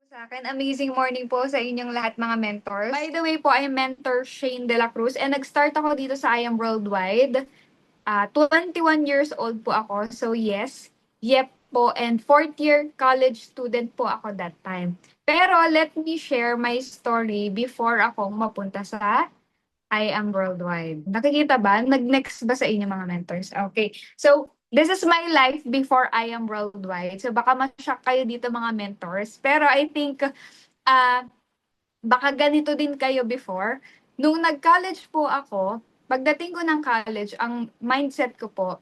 Sa akin, amazing morning po sa inyong lahat mga mentors. By the way po, I'm mentor Shane De La Cruz and nag-start ako dito sa I Am Worldwide. 21 years old po ako. So yes, yep po, and fourth year college student po ako that time. Pero let me share my story before ako mapunta sa I Am Worldwide. Nakikita ba? Nag-next ba sa inyo mga mentors? Okay. So, this is my life before I Am Worldwide. So, baka ma-shock kayo dito mga mentors. Pero I think, ah, baka ganito din kayo before. Nung nag-college po ako, pagdating ko ng college, ang mindset ko po,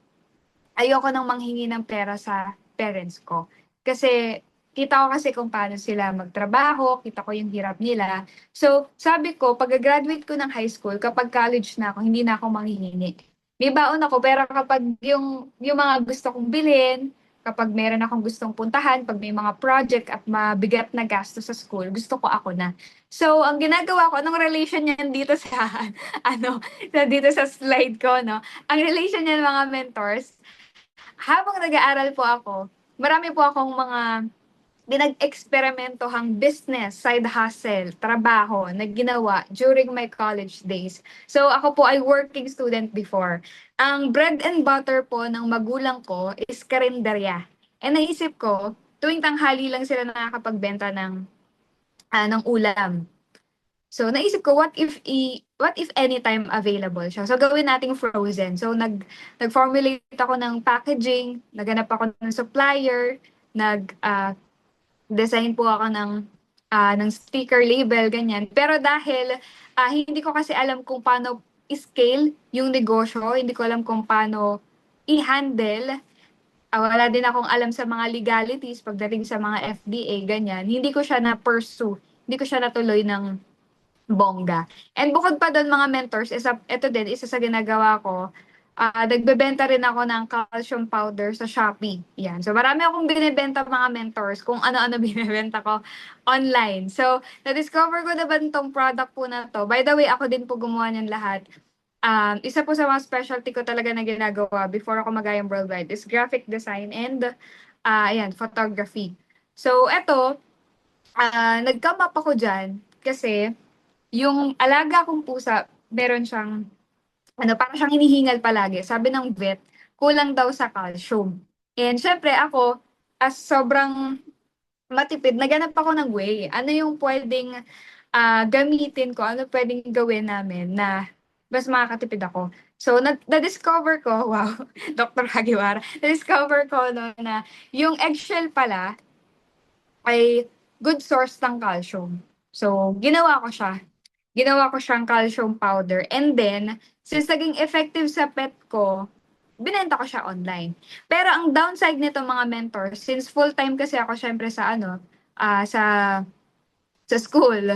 ayoko nang manghingi ng pera sa parents ko. Kasi kita ko kasi kung paano sila magtrabaho, kita ko yung hirap nila. So, sabi ko, pag-graduate ko ng high school, kapag college na ako, hindi na ako manghihingi. May baon ako, pero kapag yung mga gusto kong bilhin, kapag meron akong gustong puntahan, pag may mga project at mabigat na gasto sa school, gusto ko ako na. So, ang ginagawa ko, anong relation niyan dito sa, dito sa slide ko, no? Ang relation niyan mga mentors, habang nag-aaral po ako, marami po akong mga pinag-eksperimentohang business, side hustle, trabaho na ginawa during my college days. So ako po ay working student before. Ang bread and butter po ng magulang ko is karinderya. And naisip ko, tuwing tanghali lang sila nakakapagbenta ng ulam. So naisip ko, what if anytime available siya? So gawin nating frozen. So nag-formulate ako ng packaging, naghanap ako ng supplier, design po ako ng sticker label ganyan. Pero dahil hindi ko kasi alam kung paano i-scale yung negosyo, hindi ko alam kung paano i-handle. Wala din akong alam sa mga legalities pagdating sa mga FDA ganyan. Hindi ko siya na-pursue, hindi ko siya natuloy ng bongga. And bukod pa doon mga mentors, ito din, isa sa ginagawa ko, nagbebenta rin ako ng calcium powder sa Shopee. Yan. So marami akong binibenta mga mentors kung ano-ano binibenta ko online. So na-discover ko na ba itong product po na to? By the way, ako din po gumawa niyan lahat. Isa po sa mga specialty ko talaga na ginagawa before ako mag-IM Worldwide is graphic design and ayan, photography. So eto, nag-come up ako dyan kasi yung alaga kong pusa, meron siyang, parang siyang hinihingal palagi. Sabi ng vet, kulang daw sa calcium. And syempre ako, as sobrang matipid, naghanap ako ng way. Ano yung pwedeng gamitin ko, ano pwedeng gawin namin na mas makakatipid ako. So, na-discover ko, wow, Dr. Hagiwara, na-discover ko no, na yung eggshell pala ay good source ng calcium. So, ginawa ko siyang calcium powder. And then, since naging effective sa pet ko, binenta ko siya online. Pero ang downside nito mga mentors, since full-time kasi ako syempre sa sa school,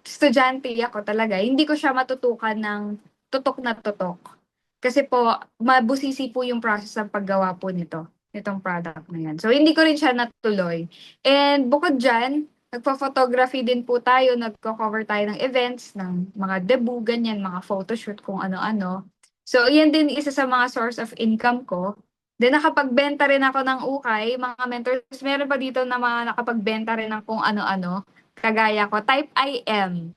estudyante ako talaga, hindi ko siya matutukan ng tutok na tutok. Kasi po, mabusisi po yung process ng paggawa po nitong product na yan. So, hindi ko rin siya natuloy. And bukod dyan, nagpa-photography din po tayo, nagko-cover tayo ng events, ng mga debut, ganyan, mga photoshoot, kung ano-ano. So, yan din isa sa mga source of income ko. Then, nakapagbenta rin ako ng ukay, mga mentors. Meron pa dito na mga nakapagbenta rin ng kung ano-ano. Kagaya ko, type IM.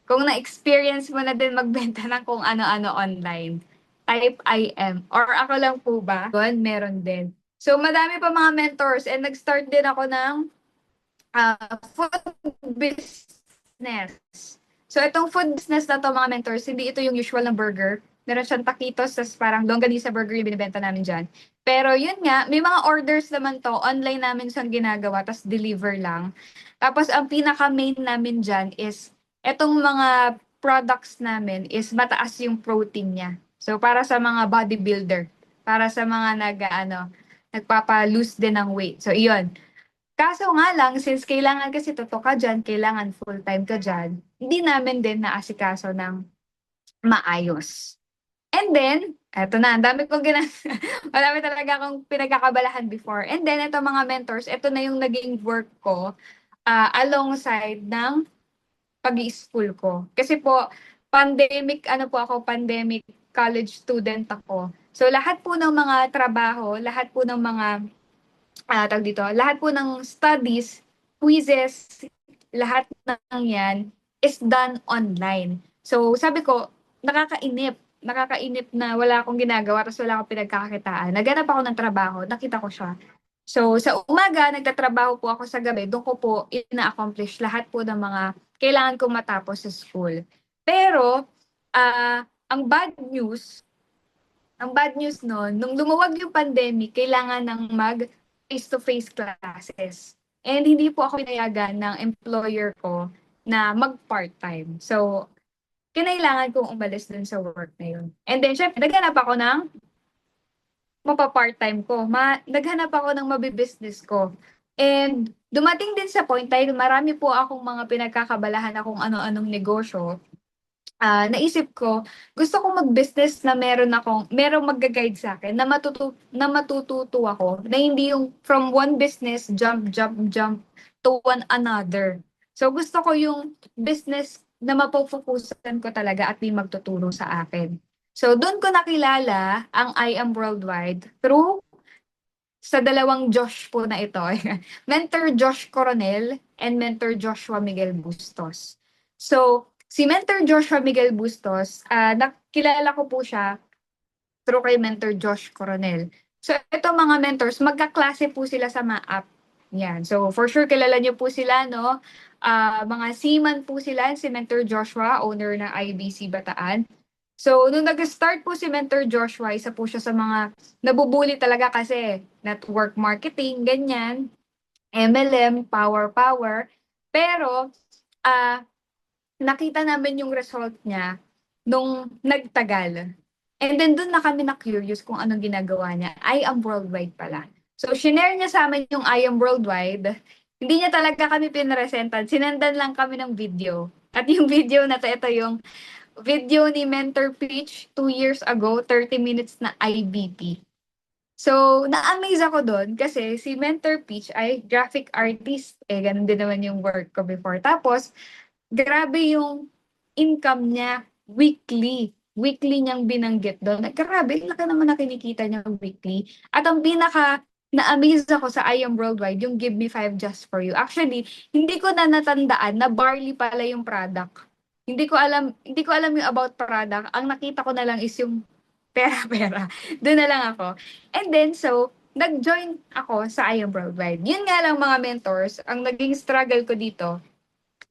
Kung na-experience mo na din magbenta ng kung ano-ano online, type IM. Or ako lang po ba? Doon, meron din. So, madami pa mga mentors and nag-start din ako ng food business. So, itong food business na to mga mentors, hindi ito yung usual na burger. Meron siyang taquitos, tas parang longganisa burger yung binibenta namin dyan. Pero yun nga, may mga orders naman to, online namin siyang ginagawa, tas deliver lang. Tapos, ang pinaka-main namin dyan is, etong mga products namin is mataas yung protein niya. So, para sa mga bodybuilder, para sa mga nagpapa-lose din ng weight. So, iyon. Kaso nga lang, since kailangan kasi totoo ka dyan, kailangan full-time ka dyan, hindi namin din naasikaso ng maayos. And then, eto na, ang dami kong marami talaga akong pinagkakabalahan before. And then, eto mga mentors, eto na yung naging work ko alongside ng pag-i-school ko. Kasi po, pandemic college student ako. So, lahat po ng mga trabaho, lahat po ng mga, lahat po ng studies, quizzes, lahat ng yan is done online. So sabi ko, nakakainip na wala akong ginagawa tapos wala akong pinagkakakitaan. Naghanap ako ng trabaho, nakita ko siya. So sa umaga, nagtatrabaho po ako sa gabi, doon ko po ina-accomplish lahat po ng mga kailangan kong matapos sa school. Pero, ang bad news, nun, nung lumuwag yung pandemic, kailangan ng mag face-to-face classes. And hindi po ako pinayagan ng employer ko na mag-part-time. So, kinailangan kong umalis dun sa work na yun. And then, syempre, naghanap ako ng mapa-part-time ko. Naghanap ako ng mabibusiness ko. And dumating din sa point dahil marami po akong mga pinagkakabalahan na kung ano-anong negosyo. Naisip ko, gusto kong mag-business na merong magga-guide sa akin, na matututo ako, na hindi yung from one business, jump to one another. So gusto ko yung business na mapofokusan ko talaga at may magtuturo sa akin. So doon ko nakilala ang I Am Worldwide through sa dalawang Josh po na ito. Mentor Josh Coronel and Mentor Joshua Miguel Bustos. So, si Mentor Joshua Miguel Bustos, nakilala ko po siya through kay Mentor Josh Coronel. So, ito mga mentors, magkaklase po sila sa MAAP. Yan. So, for sure, kilala niyo po sila, no? Mga seaman po sila, si Mentor Joshua, owner ng IBC Bataan. So, nung nag-start po si Mentor Joshua, isa po siya sa mga nabubuli talaga kasi network marketing, ganyan, MLM, power. Pero, nakita namin yung result niya nung nagtagal. And then doon na kami na-curious kung anong ginagawa niya. I Am Worldwide pala. So, shinare niya sa amin yung I Am Worldwide. Hindi niya talaga kami pinresentan. Sinendan lang kami ng video. At yung video na to, ito yung video ni Mentor Peach 2 years ago, 30 minutes na IBP. So, na-amaze ako doon kasi si Mentor Peach ay graphic artist. Ganun din naman yung work ko before. Tapos, grabe yung income niya weekly. Weekly niyang binanggit doon. Grabe, laki naman na kinikita niya weekly. At ang pinaka na-amaze ako sa I Am Worldwide, yung Give Me 5 Just For You. Actually, hindi ko na natandaan na barley pala yung product. Hindi ko alam yung about product. Ang nakita ko na lang is yung pera-pera. Doon na lang ako. And then, so, nag-join ako sa I Am Worldwide. Yun nga lang mga mentors, ang naging struggle ko dito,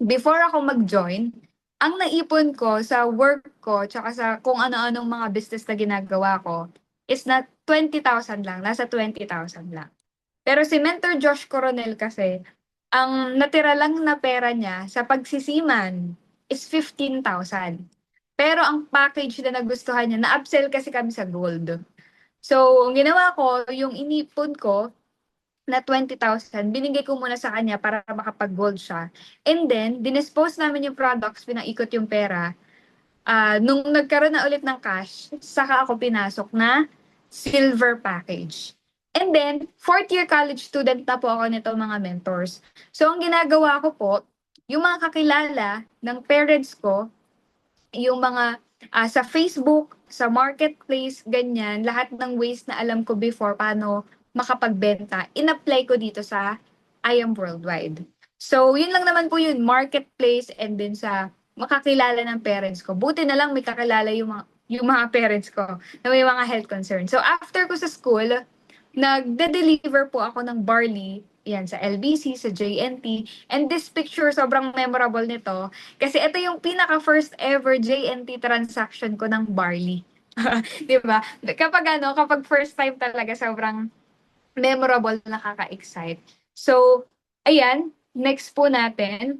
before ako mag-join, ang naipon ko sa work ko, tsaka sa kung ano-anong mga business na ginagawa ko, is na 20,000 lang, nasa 20,000 lang. Pero si Mentor Josh Coronel kasi, ang natira lang na pera niya sa pagsisiman is 15,000. Pero ang package na nagustuhan niya, na-upsell kasi kami sa gold. So, ang ginawa ko, yung inipon ko na 20,000, binigay ko muna sa kanya para makapag-gold siya. And then, dinispose namin yung products, pinaikot yung pera. Nung nagkaroon na ulit ng cash, saka ako pinasok na silver package. And then, fourth year college student na po ako nito mga mentors. So, ang ginagawa ko po, yung mga kakilala ng parents ko, yung mga sa Facebook, sa marketplace, ganyan, lahat ng ways na alam ko before paano makapagbenta, in-apply ko dito sa I Am Worldwide. So, yun lang naman po yun, marketplace and then sa makakilala ng parents ko. Buti na lang may kakilala yung mga parents ko na may mga health concerns. So, after ko sa school, nagde-deliver po ako ng barley, yan, sa LBC, sa JNT. And this picture, sobrang memorable nito. Kasi ito yung pinaka-first ever JNT transaction ko ng barley. Di ba? Kapag first time talaga, sobrang memorable, nakaka-excite. So, ayan, next po natin.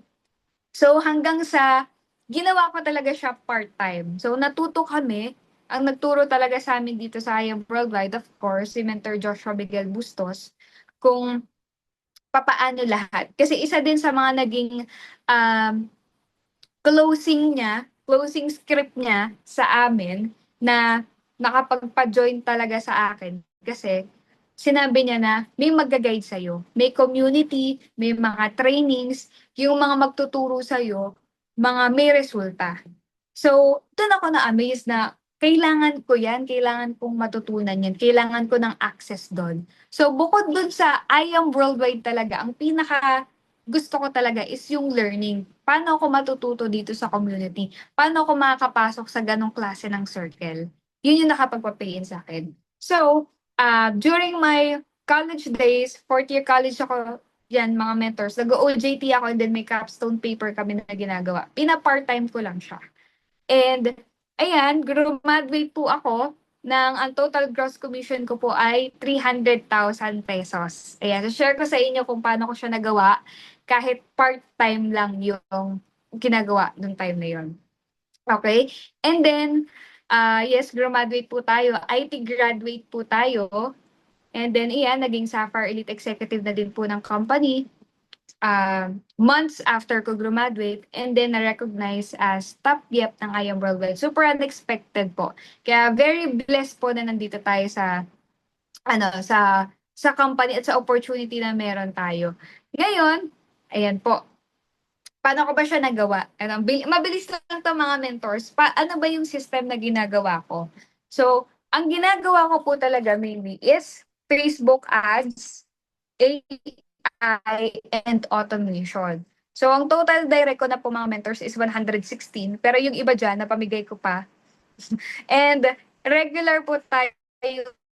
So, hanggang sa, ginawa ko talaga siya part-time. So, natuto kami, ang nagturo talaga sa amin dito sa I Am Worldwide, of course, si Mentor Joshua Miguel Bustos, kung papaano lahat. Kasi isa din sa mga naging um, closing script niya sa amin na nakapagpa-join talaga sa akin. Kasi sinabi niya na may mag-guide sa'yo, may community, may mga trainings, yung mga magtuturo sa'yo, mga may resulta. So, doon ako na-amaze na kailangan ko yan, kailangan kong matutunan yan, kailangan ko ng access doon. So, bukod doon sa I Am Worldwide talaga, ang pinaka gusto ko talaga is yung learning. Paano ako matututo dito sa community? Paano ako makakapasok sa ganong klase ng circle? Yun yung nakapagpa-pay in sa akin. So, during my college days, fourth year college ako, yan, mga mentors, nag-OJT ako and then may capstone paper kami na ginagawa. Pina-part-time ko lang siya. And, ayan, graduate po ako ng ang total gross commission ko po ay 300,000 pesos. Ayan, so share ko sa inyo kung paano ko siya nagawa kahit part-time lang yung ginagawa nung time na yun. Okay? And then, yes, graduate po tayo. IT graduate po tayo. And then, iyan, naging Sapphire Elite Executive na din po ng company months after ko graduate and then na-recognize as top GEP ng IAM Worldwide. Super unexpected po. Kaya very blessed po na nandito tayo sa ano sa company at sa opportunity na meron tayo. Ngayon, ayan po. Paano ko ba siya nagawa? Ano, mabilis lang 'to mga mentors. Ano ba yung system na ginagawa ko? So, ang ginagawa ko po talaga mainly is Facebook ads, AI, and automation. So, ang total direct ko na po mga mentors is 116, pero yung iba dyan, napamigay ko pa. And regular po tayo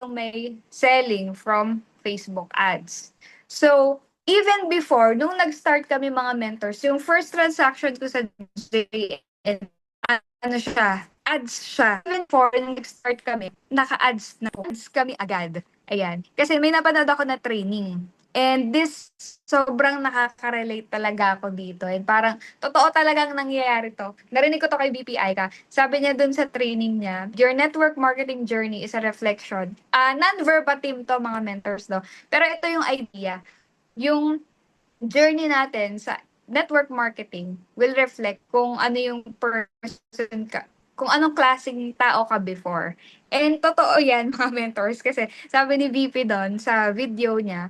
may selling from Facebook ads. So, even before, nung nag-start kami mga mentors, yung first transaction ko sa JN, ano siya, ads siya. Even before, nung nag-start kami, naka-ads na po. Ads kami agad. Ayan. Kasi may napanood ako na training. And this, sobrang nakaka-relate talaga ako dito. And parang, totoo talagang nangyayari to. Narinig ko to kay BPI ka. Sabi niya dun sa training niya, your network marketing journey is a reflection. Non-verbatim to mga mentors, no? Pero ito yung idea. Yung journey natin sa network marketing will reflect kung ano yung person ka, kung anong klaseng tao ka before. And totoo yan, mga mentors, kasi sabi ni VP doon sa video niya,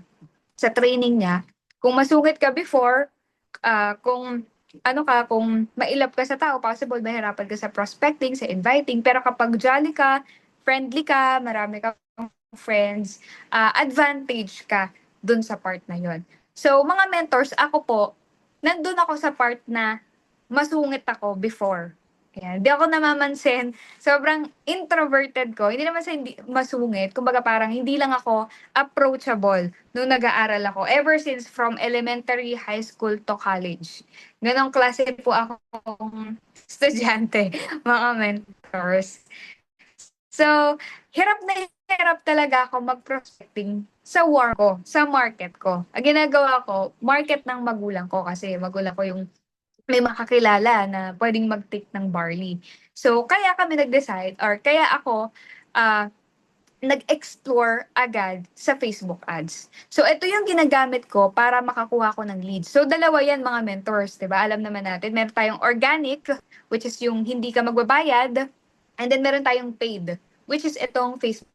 sa training niya, kung masungit ka before, kung ano ka, kung mailap ka sa tao, possible mahirapan ka sa prospecting, sa inviting, pero kapag jolly ka, friendly ka, marami kang friends, advantage ka dun sa part na yon. So, mga mentors, ako po, nandun ako sa part na masungit ako before. Ayan. Di ako namamansin. Sobrang introverted ko. Hindi naman sa hindi masungit. Kumbaga parang hindi lang ako approachable nung nag-aaral ako. Ever since from elementary, high school to college. Ganong klase po akong estudyante, mga mentors. So, hirap na hirap talaga ako mag-prospecting sa war ko, sa market ko. Ang ginagawa ko, market ng magulang ko kasi magulang ko yung may makakilala na pwedeng mag-take ng barley. So, kaya kami nag-decide or kaya ako nag-explore agad sa Facebook ads. So, ito yung ginagamit ko para makakuha ko ng leads. So, dalawa yan mga mentors, 'di ba? Alam naman natin, meron tayong organic, which is yung hindi ka magbabayad, and then meron tayong paid, which is itong Facebook.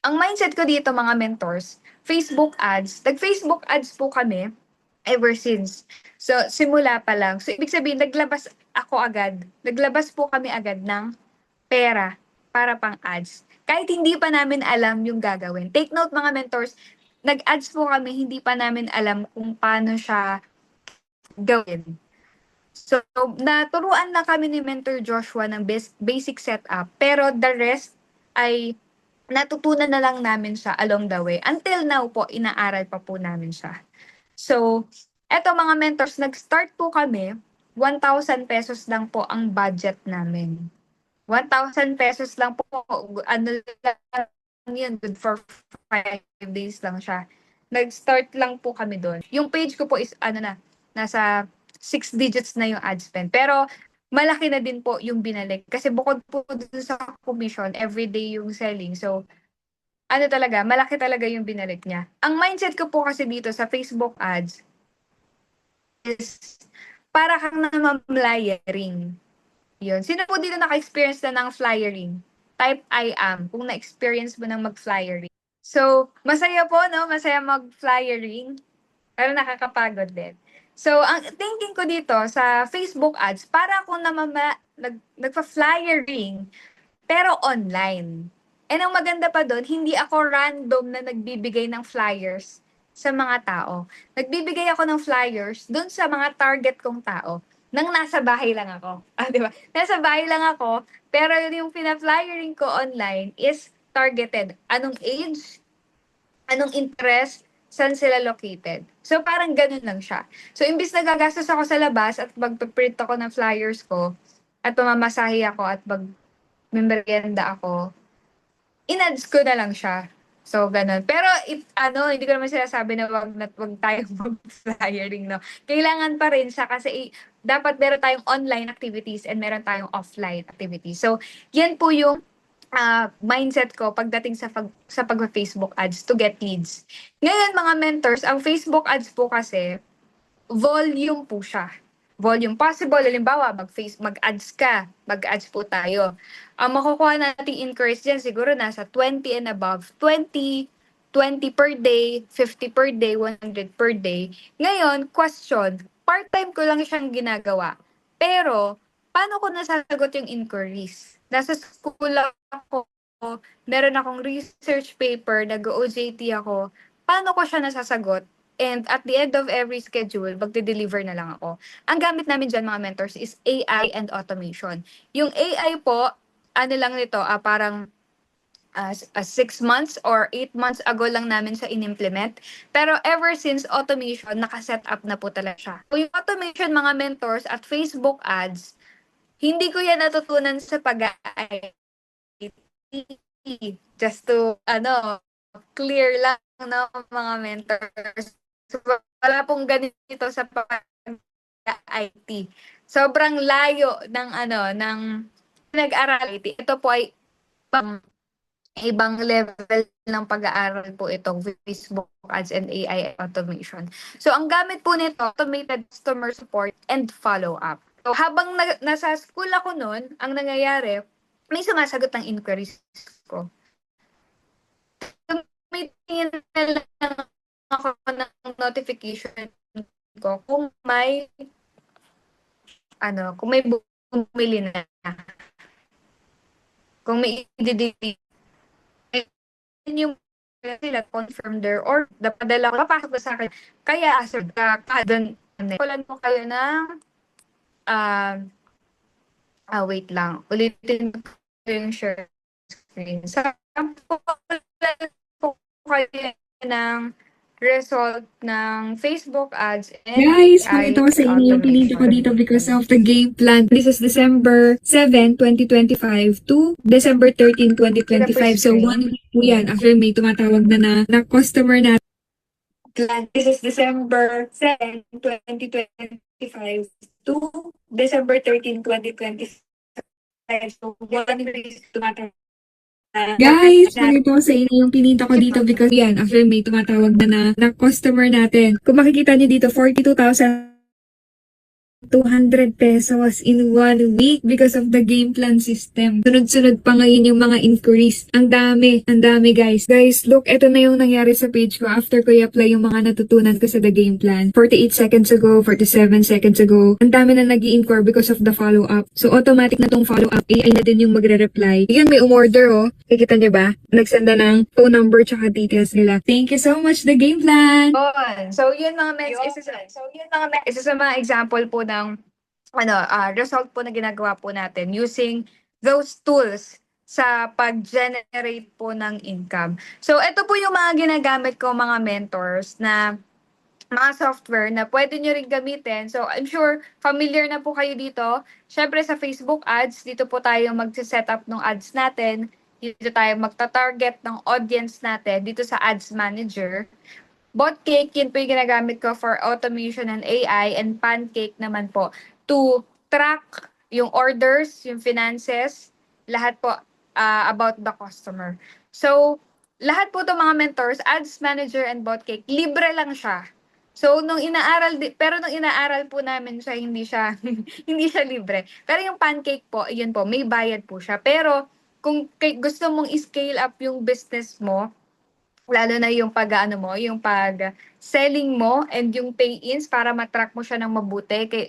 Ang mindset ko dito mga mentors, Facebook ads, nag-Facebook ads po kami ever since. So, simula pa lang. So, ibig sabihin, naglabas po kami agad ng pera para pang ads. Kahit hindi pa namin alam yung gagawin. Take note mga mentors, nag-ads po kami, hindi pa namin alam kung paano siya gawin. So, naturuan na kami ni Mentor Joshua ng basic setup, pero the rest ay natutunan na lang namin siya along the way. Until now po, inaaral pa po namin siya. So, eto mga mentors, nag-start po kami, 1,000 pesos lang po ang budget namin. 1,000 pesos lang po, ano lang yun, good for 5 days lang siya. Nag-start lang po kami doon. Yung page ko po is, nasa 6 digits na yung ad spend. Pero, malaki na din po yung binalik. Kasi bukod po dun sa commission, everyday yung selling. So, talaga, malaki talaga yung binalik niya. Ang mindset ko po kasi dito sa Facebook ads is para kang namamlayering. Yun. Sino po dito naka-experience na ng flyering? Type I am kung na-experience mo ng mag-flyering. So, masaya po, no? Masaya mag-flyering. Pero nakakapagod din. So, ang thinking ko dito sa Facebook ads, para akong nagpa-flyering, pero online. And ang maganda pa doon, hindi ako random na nagbibigay ng flyers sa mga tao. Nagbibigay ako ng flyers dun sa mga target kong tao nang nasa bahay lang ako. Di ba? Nasa bahay lang ako, pero yung pina-flyering ko online is targeted. Anong age, anong interest, saan sila located. So, parang ganun lang siya. So, imbis na gagastos ako sa labas at magpiprint ako ng flyers ko, at pamamasahe ako at magmemeryenda ako, in-ads ko na lang siya. So, ganun. Pero, hindi ko naman sinasabi na wag tayong mag-flyering, no? Kailangan pa rin siya kasi dapat meron tayong online activities and meron tayong offline activities. So, yan po yung mindset ko pagdating sa pag-Facebook ads to get leads. Ngayon, mga mentors, ang Facebook ads po kasi, volume po siya. Volume possible, halimbawa, mag-ads ka, mag-ads po tayo. Ang makukuha nating increase dyan, siguro nasa 20 and above. 20 per day, 50 per day, 100 per day. Ngayon, question, part-time ko lang siyang ginagawa. Pero, paano ko nasasagot yung inquiries? Nasa school ako, meron akong research paper, nag-OJT ako. Paano ko siya nasasagot? And at the end of every schedule, magde-deliver na lang ako. Ang gamit namin dyan, mga mentors, is AI and automation. Yung AI po, ano lang nito, parang 6 months or 8 months ago lang namin siya in-implement. Pero ever since automation, nakaset up na po talaga siya. So yung automation, mga mentors, at Facebook ads, hindi ko yan natutunan sa pag-IT. Just to, clear lang ng mga mentors. So, wala pong ganito sa pag-IT. Sobrang layo ng pinag-aral IT. Ito po ay ibang level ng pag-aaral po itong Facebook ads and AI automation. So, ang gamit po nito, automated customer support and follow-up. So, habang nasa school ako noon, ang nangyayari, may sumasagot ng inquiries ko. Tumitingin na lang ako ng notification ko kung may bumili na. Kung may i-delete yung sila confirm their or napadala ko, papasok na sa akin. Kaya asar doon, kulan mo kayo ng wait lang. Ulitin ko yung share screen. Sample po kayo ng result ng Facebook ads and Guys, pakita ko sa inyo yung pinili ko dito because of the game plan. This is December 7, 2025 to December 13, 2025. So, 1 week po yan after may tumatawag na customer natin. This is December 7, 2025 to December 13, 2025. So, 1 week tumatawag. Guys, pakita ko sa inyo yung pinita ko dito because yan, after may tumatawag na customer natin. Kung makikita niyo dito, 42,200 pesos in 1 week because of the game plan system. Sunod-sunod pa ngayon yung mga inquiries. Ang dami guys. Guys, look, ito na yung nangyari sa page ko after ko i-apply yung mga natutunan ko sa the game plan. 48 seconds ago, 47 seconds ago. Ang dami na nag-i-inquire because of the follow-up. So, automatic na tong follow-up. AI na din yung magre-reply. Yan, may umorder oh. Kikita niyo ba? Nagsenda ng phone number tsaka details nila. Thank you so much, the game plan! So, yun mga isa sa mga example po ng result po na ginagawa po natin using those tools sa pag-generate po ng income. So, ito po yung mga ginagamit ko, mga mentors, na mga software na pwede nyo rin gamitin. So, I'm sure familiar na po kayo dito. Syempre sa Facebook ads, dito po tayo mag-set up ng ads natin. Dito tayo magta-target ng audience natin dito sa Ads Manager. Botcake, yun po yung ginagamit ko for automation and AI, and Pancake naman po to track yung orders, yung finances, lahat po about the customer. So, lahat po itong mga mentors, Ads Manager and Botcake, libre lang siya. So, nung inaaral po namin siya, hindi siya, hindi siya libre. Pero yung Pancake po, yun po, may bayad po siya. Pero, kung gusto mong i-scale up yung business mo, lalo na yung yung pag-selling mo and yung pay-ins para matrack mo siya ng mabuti,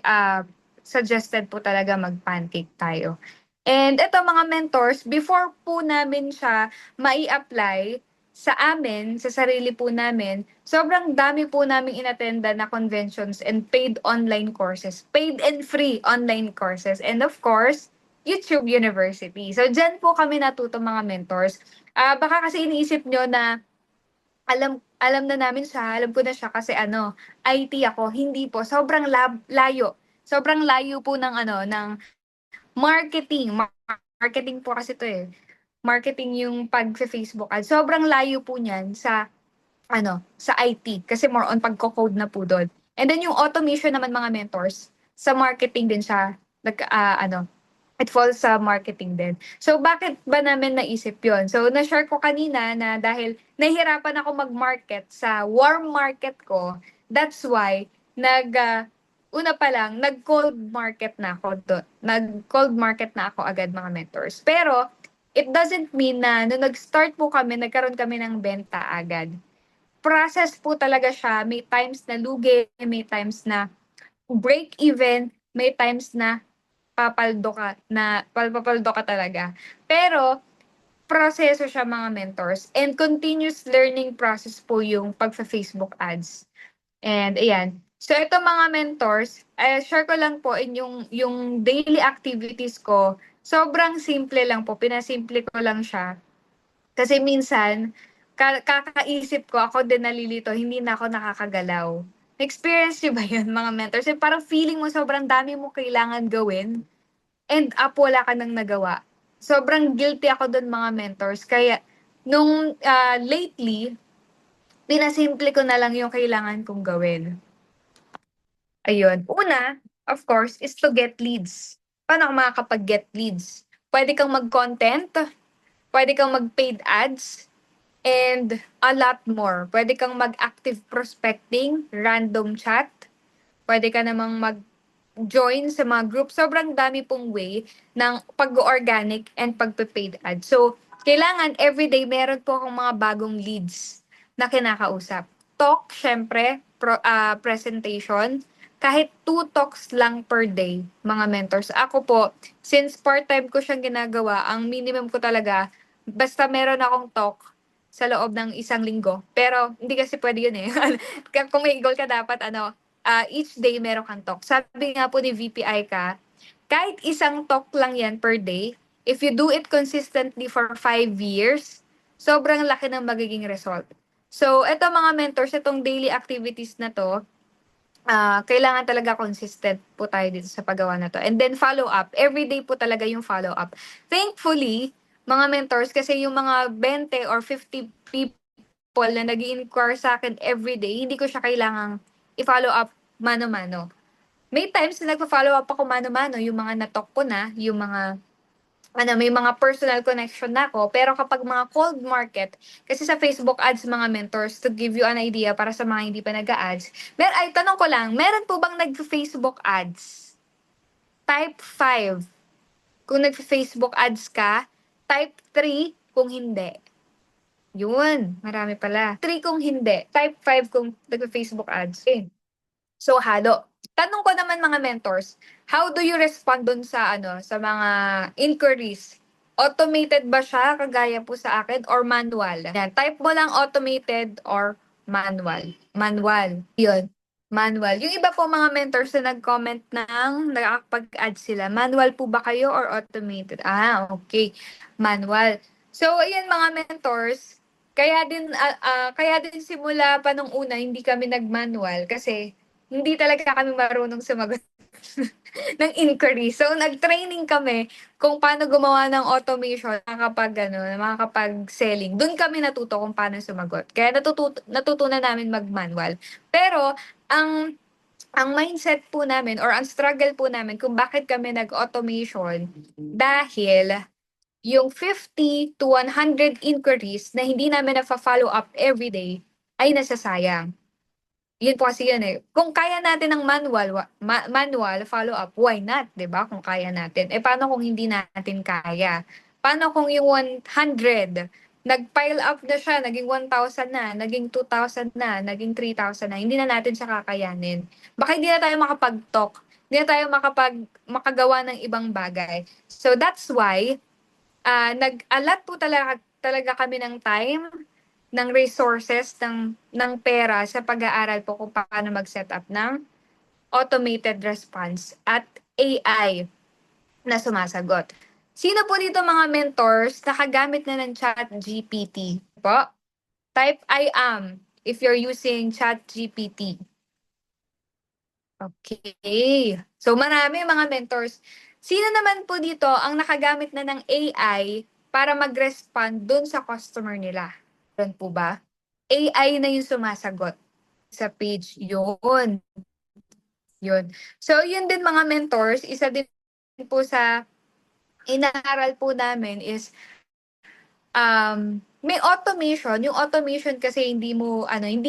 suggested po talaga mag-Pancake tayo. And ito mga mentors, before po namin siya mai-apply sa amin, sa sarili po namin, sobrang dami po naming inattenda na conventions and paid online courses, paid and free online courses, and of course, YouTube University. So, dyan po kami natuto mga mentors. Baka kasi iniisip nyo na alam na namin siya, alam ko na siya kasi ano, IT ako. Hindi po, sobrang layo. Sobrang layo po ng ano, ng marketing. Marketing po kasi 'to, eh. Marketing yung pag-fe-Facebook ads. Sobrang layo po niyan sa ano, sa IT kasi more on pagko-code na po dun. And then yung automation naman mga mentors, sa marketing din siya ano, it falls sa marketing din. So bakit ba namin naisip yon? So na-share ko kanina na dahil nahihirapan ako mag-market sa warm market ko, that's why una pa lang, nag-cold market na ako Nag-cold market na ako agad mga mentors. Pero it doesn't mean na nung nag-start po kami, nagkaroon kami ng benta agad. Process po talaga siya. May times na lugi, may times na break even, may times na papaldo ka talaga. Pero, proseso siya mga mentors and continuous learning process po yung pagfa-Facebook ads. And ayan. So ito mga mentors, share ko lang po yung daily activities ko. Sobrang simple lang po, pinasimple ko lang siya. Kasi minsan, kakaisip ko, ako din nalilito, hindi na ako nakakagalaw. Experience niyo ba yun, mga mentors? Yung parang feeling mo sobrang dami mo kailangan gawin, end up wala ka nang nagawa. Sobrang guilty ako doon mga mentors. Kaya, nung lately, pinasimple ko na lang yung kailangan kong gawin. Ayun. Una, of course, is to get leads. Paano ako makakapag-get leads? Pwede kang mag-content, pwede kang mag-paid ads, and a lot more. Pwede kang mag-active prospecting, random chat, pwede ka namang mag-join sa mga group. Sobrang dami pong way ng pag-organic and pag-paid ads. So, kailangan everyday meron po akong mga bagong leads na kinakausap. Talk, syempre, presentation, kahit 2 talks lang per day, mga mentors. Ako po, since part-time ko siyang ginagawa, ang minimum ko talaga, basta meron akong talk sa loob ng 1 linggo. Pero, hindi kasi pwede yun eh. Kung may goal ka dapat, each day meron kang talk. Sabi nga po ni VPI ka, kahit 1 talk lang yan per day, if you do it consistently for 5 years, sobrang laki ng magiging result. So, eto mga mentors, itong daily activities na to, kailangan talaga consistent po tayo dito sa paggawa na to. And then follow up. Every day po talaga yung follow up. Thankfully, mga mentors, kasi yung mga 20 or 50 people na nag-i-inquire sa akin every day, hindi ko siya kailangang i-follow up mano-mano. May times na nagpa-follow up ako mano-mano, yung mga na-talk ko na, yung mga may mga personal connection na ako. Pero kapag mga cold market, kasi sa Facebook ads, mga mentors, to give you an idea para sa mga hindi pa nag-ads, tanong ko lang, meron po bang nag-Facebook ads? Type 5 kung nag-Facebook ads ka, type 3 kung hindi. Yun, marami pala. 3 kung hindi, type 5 kung nag-Facebook ads. Okay. So, halo. Tanong ko naman mga mentors, how do you respond dun sa sa mga inquiries? Automated ba siya kagaya po sa akin or manual? Yan, type mo lang automated or manual. Manual. Yun. Manual. Yung iba po mga mentors na nag-comment ng nakakapag-add sila, manual po ba kayo or automated? Okay. Manual. So, ayan mga mentors, kaya din simula pa nung una hindi kami nag-manual kasi hindi talaga kami marunong sumagot ng inquiry. So, nag-training kami kung paano gumawa ng automation makakapag-selling. Doon kami natuto kung paano sumagot. Kaya natutunan namin mag-manual. Pero, ang mindset po namin or ang struggle po namin kung bakit kami nag-automation dahil yung 50 to 100 inquiries na hindi namin na-follow up everyday ay nasasayang. Yun po kasi yun eh. Kung kaya natin ng manual follow-up, why not? 'Di ba? Kung kaya natin. Paano kung hindi natin kaya? Paano kung yung 100, nag-pile up na siya, naging 1,000 na, naging 2,000 na, naging 3,000 na, hindi na natin siya kakayanin. Baka hindi na tayo makapag-talk, hindi na tayo makagawa ng ibang bagay. So that's why, nag-allot po talaga kami ng time ng resources ng pera sa pag-aaral po kung paano mag-set up ng automated response at AI na sumasagot. Sino po dito mga mentors nakagamit na ng ChatGPT? Po? Type I am if you're using ChatGPT. Okay. So marami mga mentors. Sino naman po dito ang nakagamit na ng AI para mag-respond dun sa customer nila? Meron po ba? AI na yung sumasagot sa page. Yun. Yun. So yun din mga mentors, isa din po sa inaaral po namin is may automation. Yung automation kasi hindi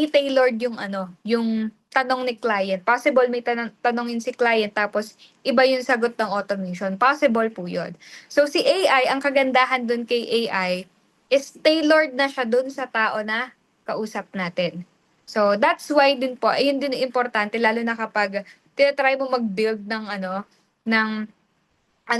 tailored yung yung tanong ni client. Possible may tanongin si client tapos iba yung sagot ng automation. Possible po yun. So si AI, ang kagandahan dun kay AI is tailored na siya dun sa tao na kausap natin. So that's why din po, ayun din yung importante lalo na kapag tinatry mo mag-build ng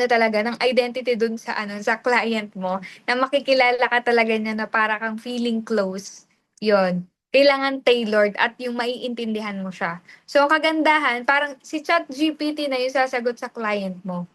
talaga ng identity dun sa client mo na makikilala ka talaga niya na para kang feeling close. Yon. Kailangan tailored at yung maiintindihan mo siya. So, ang kagandahan, parang si ChatGPT na yung sasagot sa client mo.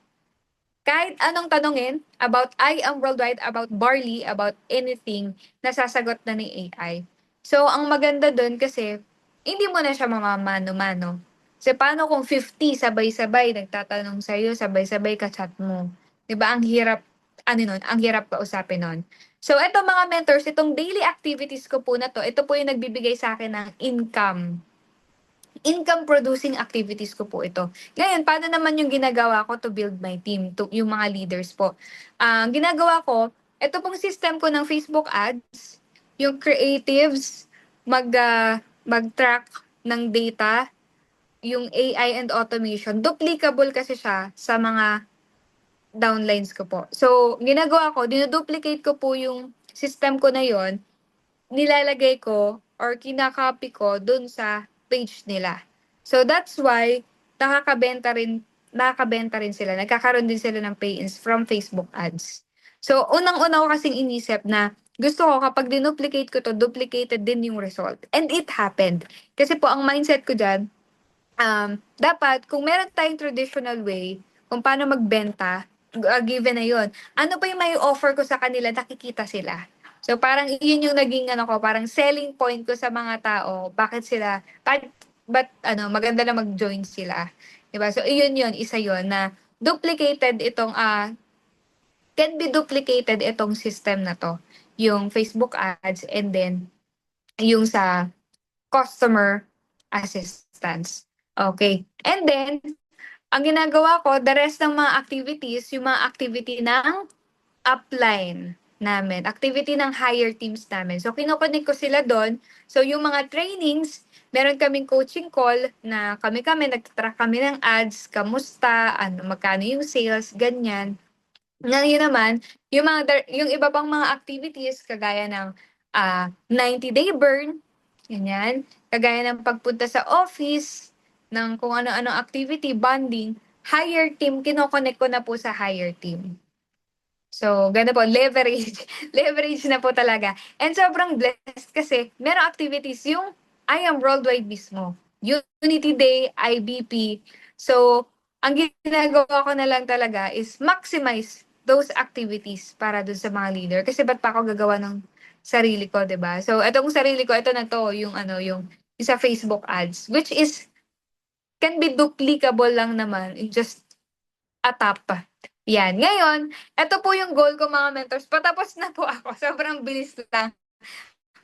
Kahit anong tanungin about I am worldwide, about barley, about anything, nasasagot na ni AI. So, ang maganda dun kasi, hindi mo na siya mamamano-mano. Kasi paano kung 50 sabay-sabay nagtatanong sa'yo, sabay-sabay ka-chat mo? 'Di ba ang hirap, ang hirap kausapin nun. So, eto mga mentors, itong daily activities ko po na to, ito po yung nagbibigay sa akin ng income producing activities ko po ito. Ngayon, paano naman yung ginagawa ko to build my team, yung mga leaders po? Ang ginagawa ko, ito pong system ko ng Facebook ads, yung creatives, mag-track ng data, yung AI and automation, duplicable kasi siya sa mga downlines ko po. So, ginagawa ko, dinuduplicate ko po yung system ko na yon, nilalagay ko or kinakopy ko dun sa page nila. So that's why nakakabenta rin sila. Nagkakaroon din sila ng pay-ins from Facebook ads. So unang-una ko kasing inisip na gusto ko kapag dinuplicate ko to, duplicated din yung result. And it happened. Kasi po ang mindset ko dyan, dapat kung meron tayong traditional way kung paano magbenta, given na yun, ano pa yung may offer ko sa kanila, nakikita sila. So parang yun yung naging parang selling point ko sa mga tao, maganda na mag-join sila. 'Di ba? So yun, isa yun na duplicated can be duplicated itong system na to, yung Facebook ads and then yung sa customer assistance. Okay. And then, ang ginagawa ko, the rest ng mga activities, yung mga activity ng upline namin, activity ng higher teams namin. So, kinokonek ko sila doon. So, yung mga trainings, meron kaming coaching call na kami-kami, nagtatrack kami ng ads, kamusta, magkano yung sales, ganyan. Ngayon naman, yung iba pang mga activities, kagaya ng 90-day burn, ganyan, kagaya ng pagpunta sa office, ng kung ano-ano activity, bonding, higher team, kinokonek ko na po sa higher team. So, ganda po, leverage. Leverage na po talaga. And sobrang blessed kasi merong activities yung I am worldwide mismo. Unity Day, IBP. So, ang ginagawa ko na lang talaga is maximize those activities para dun sa mga leader. Kasi ba't pa ako gagawa ng sarili ko, 'di ba? So, etong sarili ko, ito na to, yung sa Facebook ads, which is can be duplicable lang naman in just a tap. Yan. Ngayon, ito po yung goal ko mga mentors. Patapos na po ako. Sobrang bilis lang.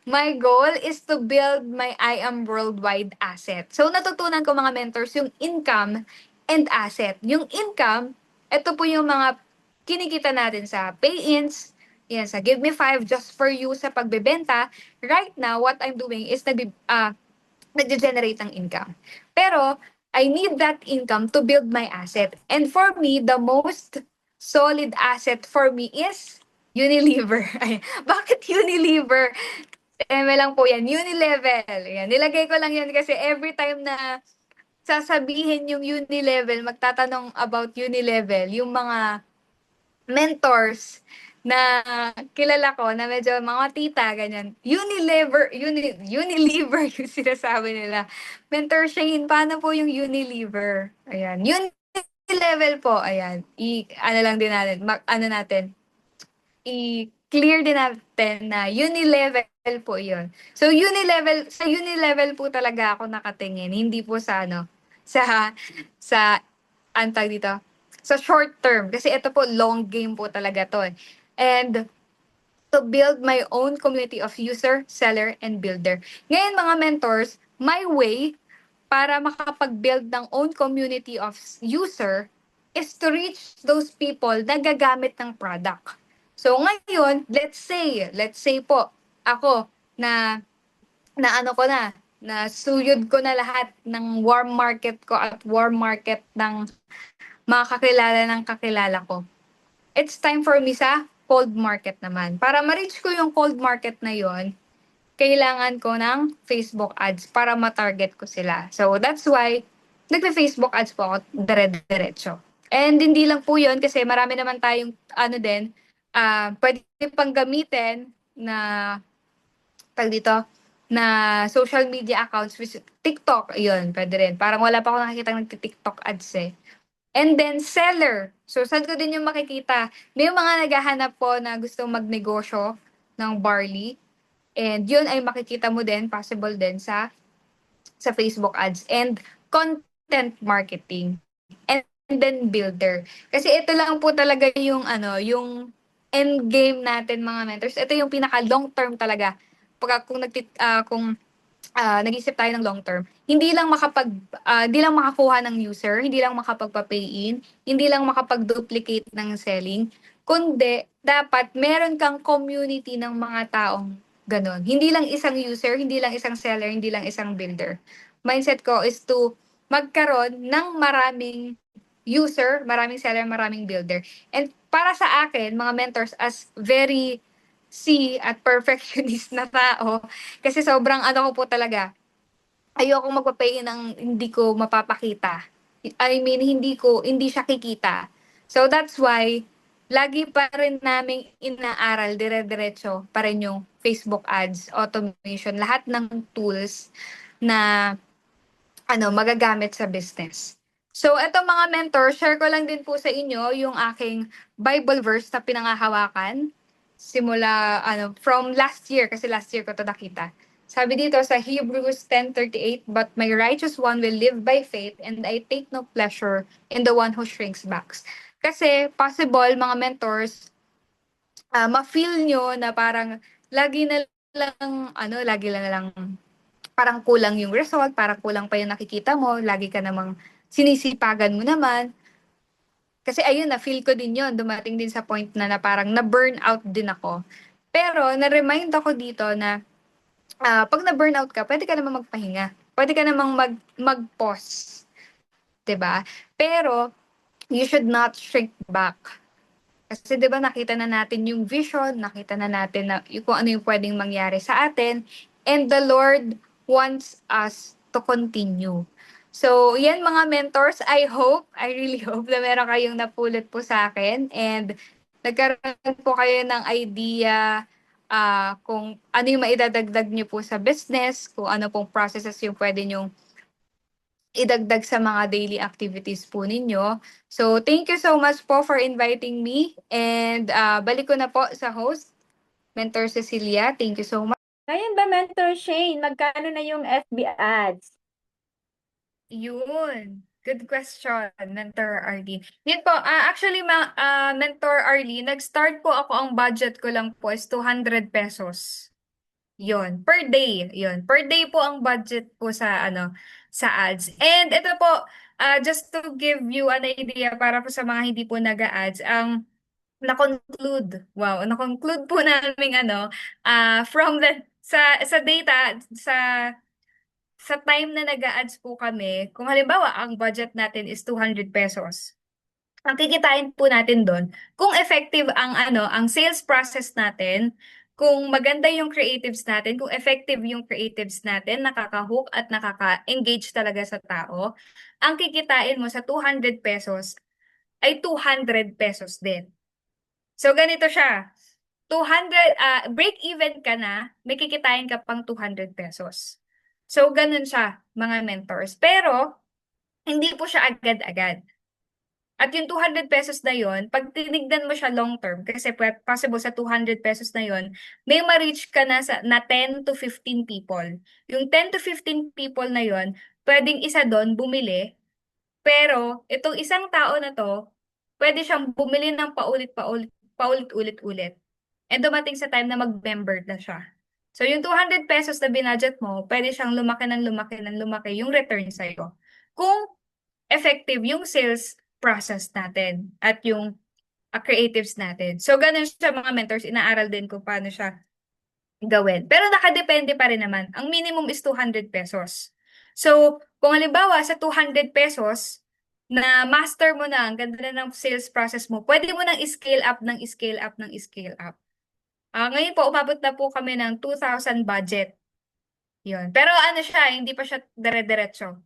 My goal is to build my I am worldwide asset. So, natutunan ko mga mentors yung income and asset. Yung income, ito po yung mga kinikita natin sa pay-ins, yan, sa Give Me 5 just for you sa pagbebenta. Right now, what I'm doing is nag-generate ng income. Pero, I need that income to build my asset. And for me, the most solid asset for me is Unilever. Ay, bakit Unilever? Lang po yan. Unilevel. Yan. Nilagay ko lang yan kasi every time na sasabihin yung Unilevel, magtatanong about Unilevel, yung mga mentors na kilala ko na medyo mga tita, ganyan. Unilever yung sinasabi nila. Mentor Shane, paano po yung Unilever? Ayan. Unilevel po, ayan. Ano lang din natin, ano natin, i-clear din natin na unilevel po yun. So, sa unilevel po talaga ako nakatingin, hindi po sa ano, sa, antag dito, sa short term. Kasi ito po, long game po talaga to. And to build my own community of user, seller, and builder. Ngayon mga mentors, my way para makapag-build ng own community of user is to reach those people na gagamit ng product. So ngayon, let's say po, ako na ano ko na suyod ko na lahat ng warm market ko at warm market ng mga kakilala ng kakilala ko. It's time for me sa cold market naman. Para ma-reach ko yung cold market na yon, kailangan ko ng Facebook ads para ma-target ko sila. So, that's why, nagpe-Facebook ads po ako dire-diretso. And hindi lang po yun, kasi marami naman tayong, ano din, pwede pang gamitin na, tag dito, na social media accounts, which TikTok, yun, pwede rin. Parang wala pa ako nakikita ng TikTok ads eh. And then seller. So, saan ko din yung makikita? May mga naghahanap po na gustong magnegosyo ng barley. And yun ay makikita mo din, possible din sa Facebook ads and content marketing. And then builder. Kasi ito lang po talaga yung ano, yung end game natin mga mentors. Ito yung pinaka long term talaga. Pag kung nag-isip tayo ng long term, hindi lang makakuha ng user, hindi lang makapagpa-pay in, hindi lang makapag-duplicate ng selling, kundi dapat meron kang community ng mga taong ganon. Hindi lang isang user, hindi lang isang seller, hindi lang isang builder. Mindset ko is to magkaroon ng maraming user, maraming seller, maraming builder. And para sa akin, mga mentors, as very C at perfectionist na tao, kasi sobrang ano ko po talaga, ayoko magpa-pay ng hindi ko mapapakita. I mean, hindi siya kikita. So that's why, lagi pa rin naming inaaral, dire-diretso pa rin yung Facebook ads, automation, lahat ng tools na magagamit sa business. So, eto mga mentor, share ko lang din po sa inyo yung aking Bible verse na pinangahawakan simula from last year, kasi last year ko to nakita. Sabi dito sa Hebrews 10:38, "But my righteous one will live by faith, and I take no pleasure in the one who shrinks back." Kasi possible mga mentors, ma-feel nyo na parang lagi na lagi na lang parang kulang yung result, parang kulang pa yung nakikita mo, lagi ka namang sinisipagan mo naman. Kasi ayun, na-feel ko din yon, dumating din sa point na parang na-burnout din ako. Pero na-remind ako dito na pag na-burnout ka, pwede ka namang magpahinga. Pwede ka namang mag-pause. 'Di ba? Pero you should not shrink back. Kasi 'di ba nakita na natin yung vision, nakita na natin na kung ano yung pwedeng mangyari sa atin, and the Lord wants us to continue. So, yan mga mentors, I really hope na meron kayong napulot po sa akin, and nagkaroon po kayo ng idea kung ano yung maidadagdag niyo po sa business, kung ano pong processes yung pwede nyong idagdag sa mga daily activities po ninyo. So, thank you so much po for inviting me. And balik ko na po sa host, Mentor Cecilia. Thank you so much. Ngayon ba, Mentor Shane, magkano na yung FB ads? Yun. Good question, Mentor Arlene. Yun po, actually, Mentor Arlene, nag-start po ako, ang budget ko lang po is 200 pesos. Yun, per day. Yun, per day po ang budget po sa ads. And ito po, just to give you an idea para po sa mga hindi po nag-ads, na-conclude po namin from sa data, sa time na nag-ads po kami, kung halimbawa ang budget natin is 200 pesos, ang kikitain po natin doon, kung effective ang sales process natin, kung maganda yung creatives natin, kung effective yung creatives natin, nakaka-hook at nakaka-engage talaga sa tao, ang kikitain mo sa 200 pesos ay 200 pesos din. So, ganito siya. break even ka na, may kikitain ka pang 200 pesos. So, ganun siya, mga mentors. Pero, hindi po siya agad-agad. At yung 200 pesos na yon, pag tinignan mo siya long term, kasi possible sa 200 pesos na yon, may ma-reach ka na 10 to 15 people. Yung 10 to 15 people na yon, pwedeng isa doon bumili, pero itong isang tao na to, pwede siyang bumili ng paulit-ulit-ulit. And dumating sa time na mag-member na siya. So yung 200 pesos na binudget mo, pwede siyang lumaki ng lumaki ng lumaki yung return sa'yo. Kung effective yung sales process natin at yung creatives natin. So, ganun siya mga mentors, inaaral din kung paano siya gawin. Pero nakadepende pa rin naman. Ang minimum is 200 pesos. So, kung halimbawa sa 200 pesos, na master mo na, ang ganda na ng sales process mo, pwede mo nang scale up ng scale up ng scale up. Ngayon po, umabot na po kami ng 2,000 budget. Yun. Pero ano siya, hindi pa siya dire-diretso.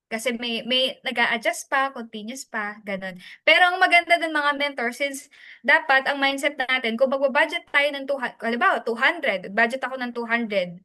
Kasi may nag-a-adjust pa, continuous pa, ganun. Pero ang maganda dun mga mentor, since dapat ang mindset natin, kung mag-budget tayo ng 200, halimbawa 200, budget ako ng 200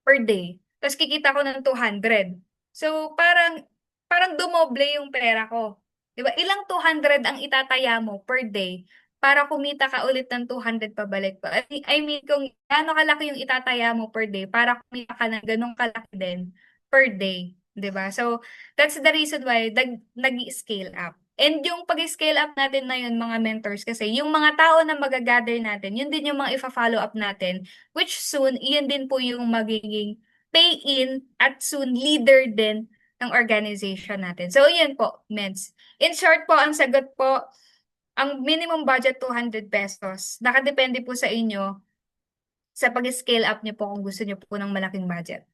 per day, tapos kikita ko ng 200. So, parang dumoble yung pera ko. Di ba? Ilang 200 ang itataya mo per day para kumita ka ulit ng 200 pabalik pa. I mean, kung gaano kalaki yung itataya mo per day para kumita ka ng ganong kalaki din per day. 'Di ba? So, that's the reason why nag-scale up. And yung pag-scale up natin na yun, mga mentors, kasi yung mga tao na magagather natin, yun din yung mga ifa-follow up natin, which soon, yun din po yung magiging pay-in at soon leader din ng organization natin. So, yun po, mens. In short po, ang sagot po, ang minimum budget 200 pesos. Nakadepende po sa inyo sa pag-scale up niyo po kung gusto niyo po ng malaking budget.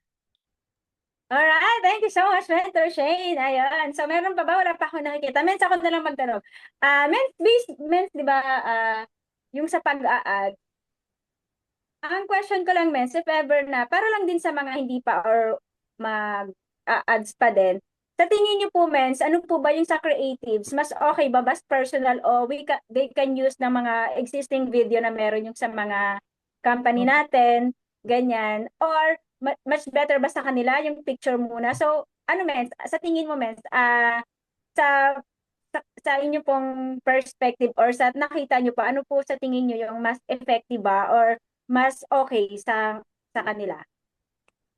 Alright, thank you so much, Mentor Shane. Ayan. So, meron pa ba? Wala pa ako nakikita. Mens, ako na lang magtanong. Mens, di ba, yung sa pag-a-add, ang question ko lang, Mens, if ever na, para lang din sa mga hindi pa or mag-ads pa din, sa tingin niyo po, Mens, ano po ba yung sa creatives? Mas okay ba? Mas personal o they can use ng mga existing video na meron yung sa mga company natin, ganyan, or much better ba sa kanila yung picture muna? So, ano, Mens, sa tingin mo, Mens, sa sa inyo pong perspective or sa nakita nyo pa, ano po sa tingin nyo yung mas effective ba or mas okay sa kanila?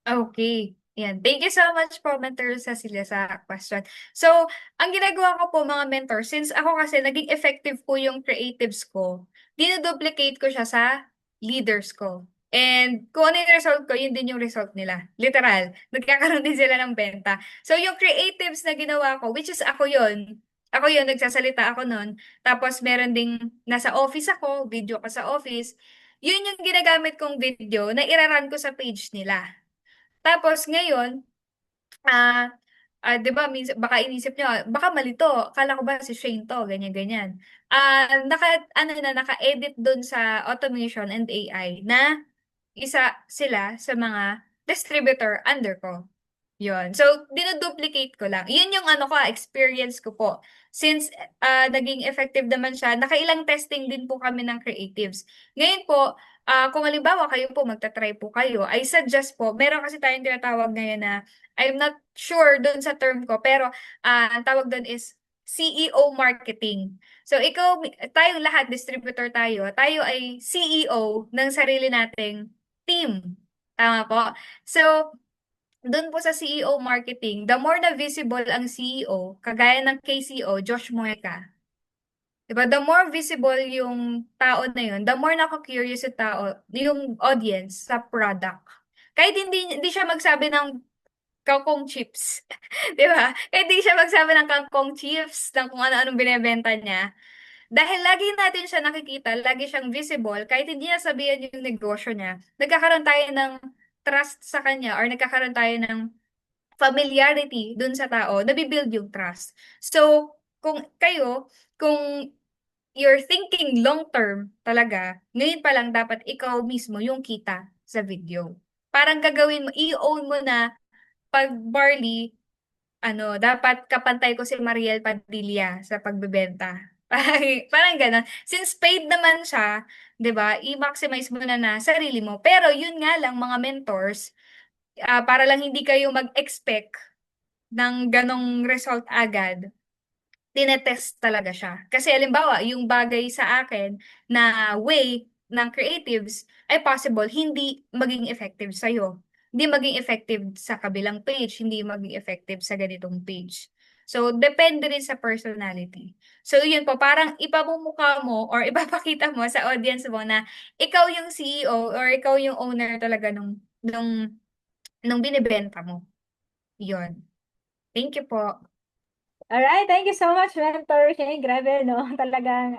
Okay. Yan. Thank you so much po, Mentor Cecilia, sa question. So, ang ginagawa ko po, mga mentor, since ako kasi naging effective po yung creatives ko, dinuduplicate ko siya sa leaders ko. And kung ano yung result ko, yun din yung result nila. Literal. Nagkakaroon din sila ng benta. So, yung creatives na ginawa ko, which is ako yun. Ako yun, nagsasalita ako nun. Tapos, meron ding nasa office ako, video ko sa office. Yun yung ginagamit kong video na iraran ko sa page nila. Tapos ngayon, 'di ba baka inisip niyo, baka mali 'to, akala ko ba si Shane 'to, ganyan-ganyan. Naka-edit dun sa automation and AI na isa sila sa mga distributor under ko. Yun. So, dinuduplicate ko lang. Yun yung ano ko, experience ko po. Since naging effective naman siya, nakailang testing din po kami ng creatives. Ngayon po, kung halimbawa kayo po, magta-try po kayo, I suggest po, meron kasi tayong tinatawag ngayon na, I'm not sure dun sa term ko, pero ang tawag dun is CEO marketing. So, tayong lahat, distributor tayo ay CEO ng sarili nating team. Tama po? So, doon po sa CEO marketing, the more na visible ang CEO, kagaya ng KCO, Josh Moeca, diba? The more visible yung tao na yun, the more nako-curious yung tao, yung audience sa product. Kahit hindi siya magsabi ng kangkong chips. Di ba? Kahit hindi siya magsabi ng kangkong chips, ng kung ano-anong binebenta niya. Dahil lagi natin siya nakikita, lagi siyang visible, kahit hindi niya sabihan yung negosyo niya, nagkakaroon tayo ng trust sa kanya or nagkakaroon tayo ng familiarity dun sa tao, nabibuild yung trust. So, kung you're thinking long term talaga, ngayon pa lang dapat ikaw mismo yung kita sa video. Parang gagawin mo, i-own mo na pag barley, dapat kapantay ko si Mariel Padilla sa pagbebenta. Parang gano'n. Since paid naman siya, 'di ba, i-maximize mo na sarili mo. Pero yun nga lang mga mentors, para lang hindi kayo mag-expect ng gano'ng result agad, tinetest talaga siya. Kasi halimbawa, yung bagay sa akin na way ng creatives ay possible hindi maging effective sa'yo. Hindi maging effective sa kabilang page, hindi maging effective sa ganitong page. So, depende rin sa personality. So, yun po, parang ipamumukha mo or ipapakita mo sa audience mo na ikaw yung CEO or ikaw yung owner talaga nung binibenta mo. Yun. Thank you po. Alright, thank you so much, Mentor Shane. Grabe, no? Talagang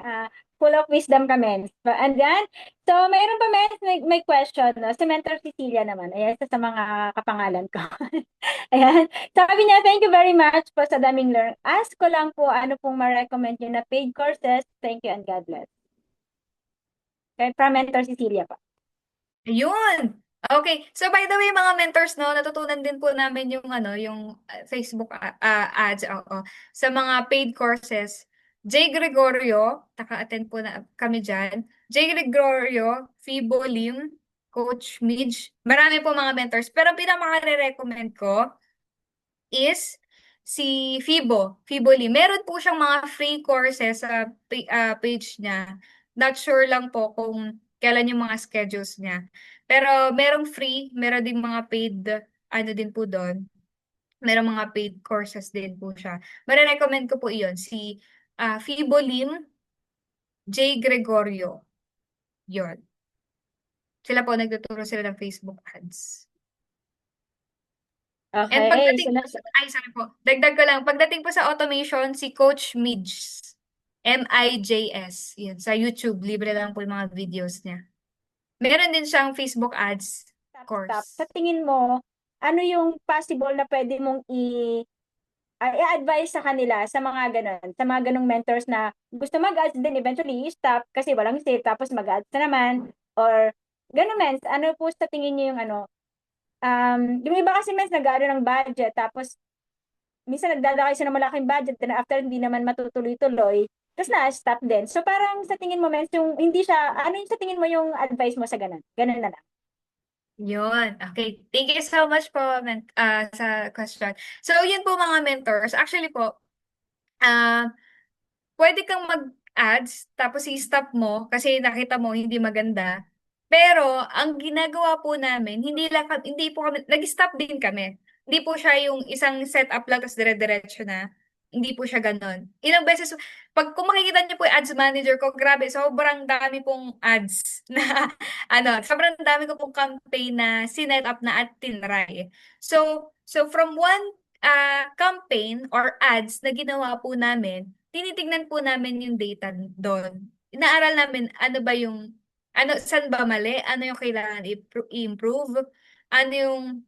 full of wisdom kami. Andyan. So, mayroon pa may question. No? Si Mentor Cecilia naman. Ayan, isa sa mga kapangalan ko. Ayan. Sabi niya, thank you very much po sa daming learn. Ask ko lang po, ano pong ma-recommend niyo na paid courses. Thank you and God bless. Kay from Mentor Cecilia pa. Ayun. Okay. So by the way, mga mentors, no, natutunan din po namin yung ano, yung Facebook ads, oo, sa mga paid courses. Jay Gregorio, naka-attend po na kami diyan. Jay Gregorio, Fibo Lim, Coach Midge. Marami po mga mentors, pero pinaka-recommend ko is si Fibo, Fibo Lim. Meron po siyang mga free courses sa page niya. Not sure lang po kung kailan yung mga schedules niya. Pero merong free, meron din mga paid, ano din po doon. Merong mga paid courses din po siya. Marirecommend ko po iyon. Si Fibo Lim, J. Gregorio. Yon. Sila po, nagtuturo sila ng Facebook ads. And Okay. pagdating po ay sorry po, dagdag ko lang, pagdating po sa automation, si Coach Midge. MIJS. Yun, sa YouTube, libre lang po yung mga videos niya. Meron din siyang Facebook ads Stop. Sa course. tingin mo, ano yung possible na pwede mong i-advise sa kanila sa mga ganong mentors na gusto mag-ads din eventually stop kasi walang save tapos mag-ads na naman or ganun men, ano po sa tingin niyo yung yung iba kasi men nag-aano ng budget tapos minsan nagdadakay siya ng malaking budget na after hindi naman matutuloy-tuloy tapos na-stop din. So parang sa tingin mo men, yung hindi siya, ano yung sa tingin mo yung advice mo sa ganun? Ganun na lang. Yun. Okay. Thank you so much po sa question. So, yun po mga mentors. Actually po, ah pwede kang mag-ads tapos i-stop mo kasi nakita mo hindi maganda. Pero ang ginagawa po namin, hindi po kami nag-stop din kami. Hindi po siya yung isang setup lang tapos dire-diretso na. Hindi po siya gano'n. Ilang beses kung makikita niyo po yung ads manager ko, grabe, sobrang dami pong ads na ano, sobrang dami ko pong campaign na sinet up na at tinry. So from one campaign or ads na ginawa po namin, tinitignan po namin yung data doon. Inaaral namin saan ba mali, ano yung kailangan i-improve, ano yung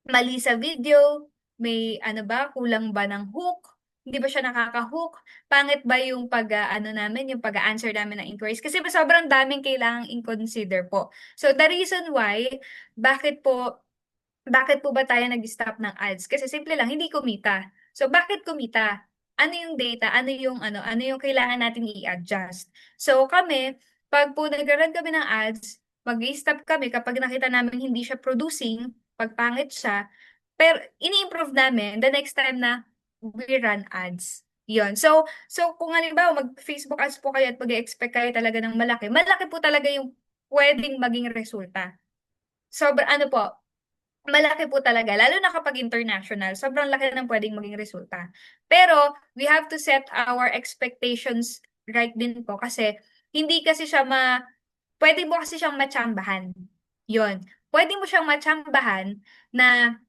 mali sa video, may ano ba, kulang ba ng hook, hindi ba siya nakaka-hook, pangit ba yung yung pag-answer namin ng inquiries, kasi sobrang daming kailangang i-consider po. So the reason why, bakit po bakit po ba tayo nag-stop ng ads? Kasi simple lang, hindi kumita. So, bakit kumita? Ano yung data? Ano yung kailangan natin i-adjust? So, kami, pag po nag-run kami ng ads, mag-stop kami kapag nakita namin hindi siya producing, pag pangit siya, pero ini-improve namin the next time na we run ads. Yun. So kung halimbawa mag-Facebook ads po kayo at mag-expect kayo talaga ng malaki, malaki po talaga yung pwedeng maging resulta. Ano po, malaki po talaga, lalo na kapag international, sobrang laki ng pwedeng maging resulta. Pero, we have to set our expectations right din po kasi hindi kasi pwede mo kasi siyang matsambahan. Yun. Pwede mo siyang matsambahan na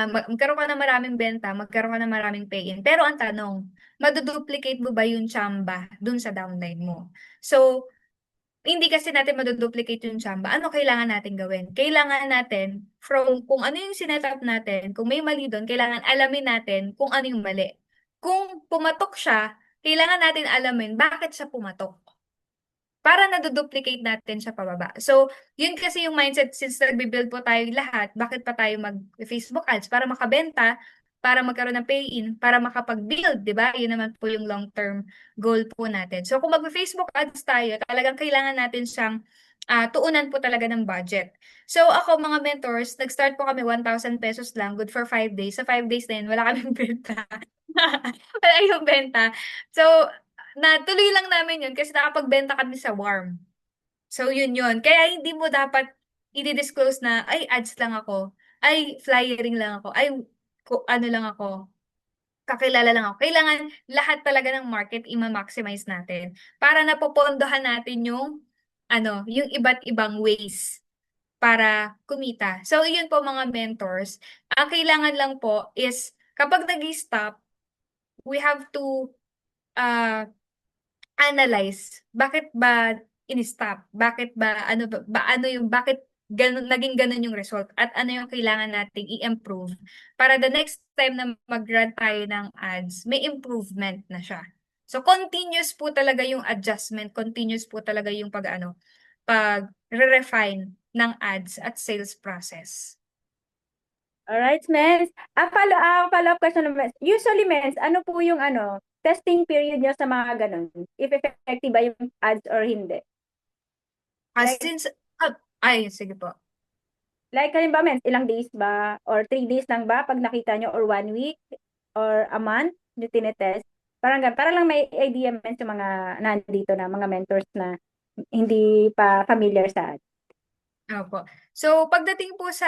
magkaroon ka ng maraming benta, magkaroon ka ng maraming pay-in. Pero ang tanong, maduduplicate mo ba yung tsamba dun sa downline mo? So, hindi kasi natin maduduplicate yung tsamba. Ano kailangan natin gawin? Kailangan natin, from kung ano yung sinetup natin, kung may mali doon, kailangan alamin natin kung ano yung mali. Kung pumatok siya, kailangan natin alamin bakit siya pumatok. Para naduduplicate natin siya pababa. So, yun kasi yung mindset since nagbe-build po tayo lahat, bakit pa tayo mag-Facebook ads? Para makabenta, para magkaroon ng pay-in, para makapag-build, di ba? Yun naman po yung long-term goal po natin. So kung mag-Facebook ads tayo, talagang kailangan natin siyang tuunan po talaga ng budget. So ako mga mentors, nag-start po kami 1,000 pesos lang, good for 5 days. Sa 5 days na yun, wala kaming benta. Wala yung benta. So, natuloy lang namin yun kasi nakapagbenta kami sa warm. So, yun. Kaya hindi mo dapat i-disclose na, ay, ads lang ako. Ay, flyering lang ako. Ay, ano lang ako. Kakilala lang ako. Kailangan lahat talaga ng market i-maximize natin para napopondohan natin yung iba't ibang ways para kumita. So, yun po mga mentors. Ang kailangan lang po is kapag nag-stop, we have to uh, analyze. Bakit ba in-stop? Bakit ba, ano yung, bakit naging ganun yung result? At ano yung kailangan nating i-improve para the next time na mag-run tayo ng ads, may improvement na siya. So, continuous po talaga yung adjustment, continuous po talaga yung pag-refine ng ads at sales process. Alright, Mens. Follow-up question naman. Usually, Mens, ano po yung testing period nyo sa mga ganun? If effective ba yung ads or hindi? Like, Since, ay, sige po. halimbawa, Mens, ilang days ba? Or 3 days lang ba pag nakita nyo? Or 1 week? Or a month? Nyo tinetest? Parang ganun. Para lang may idea, Mens, yung mga nandito na, mga mentors na hindi pa familiar sa ads. Opo. So, pagdating po sa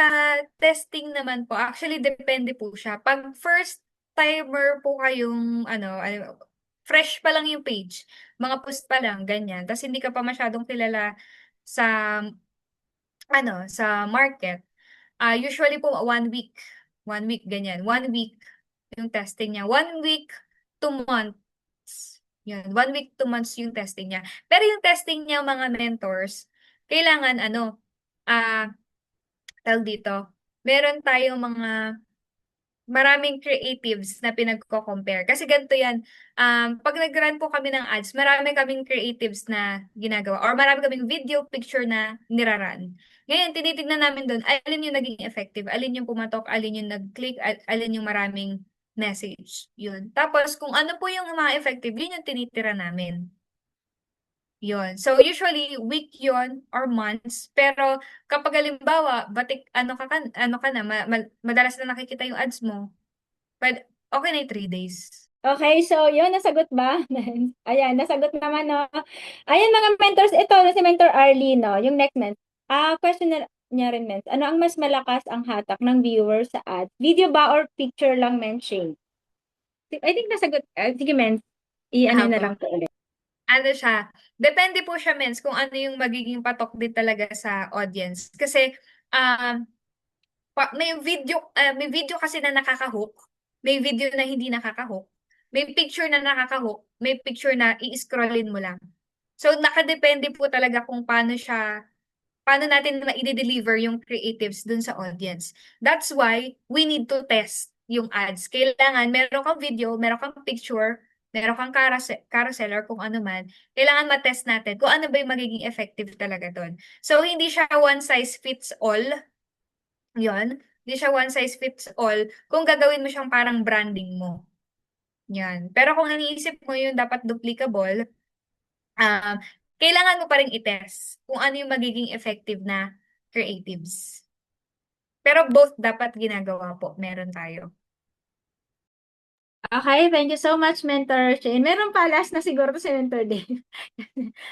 testing naman po, actually depende po siya. Pag first timer po kayong fresh pa lang yung page, mga post pa lang, ganyan. Tapos hindi ka pa masyadong kilala sa sa market. Usually po 1 week. 1 week ganyan. 1 week yung testing niya. 1 week, 2 months. Yun. 1 week, 2 months yung testing niya. Pero yung testing niya, mga mentors, kailangan ah, tawag dito, meron tayong maraming creatives na pinagko-compare. Kasi ganito yan, pag nag-run po kami ng ads, marami kaming creatives na ginagawa or marami kaming video picture na niraran. Ngayon, tinitignan namin doon, alin yung naging effective, alin yung pumatok, alin yung nag-click, alin yung maraming message. Yun. Tapos, kung ano po yung mga effective, yun yung tinitira namin. Yun. So, usually, week yon or months. Pero, kapag halimbawa, batik, ano ka na, madalas na nakikita yung ads mo, but okay na yung 3 days. Okay, so yun, nasagot ba? Ayan, nasagot naman, no? Ayan, mga mentors, ito, si Mentor Arlie, no? Yung next month. Question niya rin, Mens. Ano ang mas malakas ang hatak ng viewer sa ads? Video ba or picture lang, mention? I think nasagot. Sige, Mens. I-ano na lang Apo. to ulit. Ano siya, depende po siya, mens, kung ano yung magiging patok din talaga sa audience. Kasi, um, may video kasi na nakaka-hook, may video na hindi nakaka-hook, may picture na nakaka-hook, may picture na i-scrollin mo lang. So, nakadepende po talaga kung paano natin ma-deliver yung creatives dun sa audience. That's why we need to test yung ads. Kailangan meron kang video, meron kang picture, meron kang carousel or kung ano man, kailangan ma-test natin kung ano ba yung magiging effective talaga doon. So, hindi siya one size fits all. Yun. Hindi siya one size fits all kung gagawin mo siyang parang branding mo. Yan. Pero kung iniisip mo yun dapat duplicable, um, kailangan mo pa rin i-test kung ano yung magiging effective na creatives. Pero both dapat ginagawa po. Meron tayo. Okay, thank you so much, Mentor Shane. Meron pa, last na siguro to si Mentor Dave.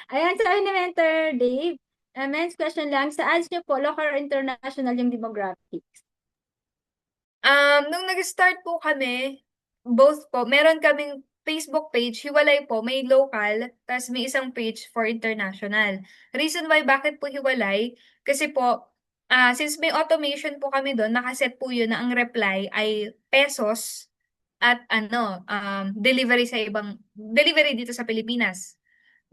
Ayan, sabi ni Mentor Dave, men's question lang, sa ads niyo po, local or international yung demographics? Nung nag-start po kami, both po, meron kaming Facebook page, hiwalay po, may local, tapos may isang page for international. Reason why bakit po hiwalay, kasi po, since may automation po kami doon, nakaset po yun na ang reply ay pesos at delivery dito sa Pilipinas.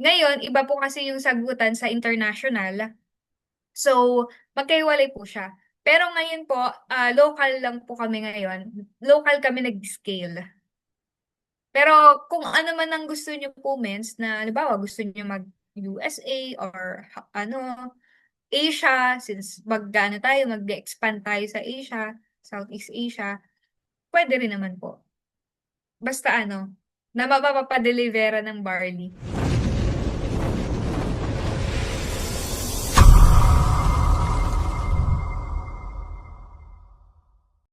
Ngayon, iba po kasi yung sagutan sa international. So, magkaiwalay po siya. Pero ngayon po, local lang po kami ngayon. Local kami nag-scale. Pero kung ano man ang gusto niyo po, mens, na halimbawa gusto niyo mag-USA or Asia, since mag-expand tayo sa Asia, Southeast Asia, pwede rin naman po. Basta ano, na mapapadelivera ng barley.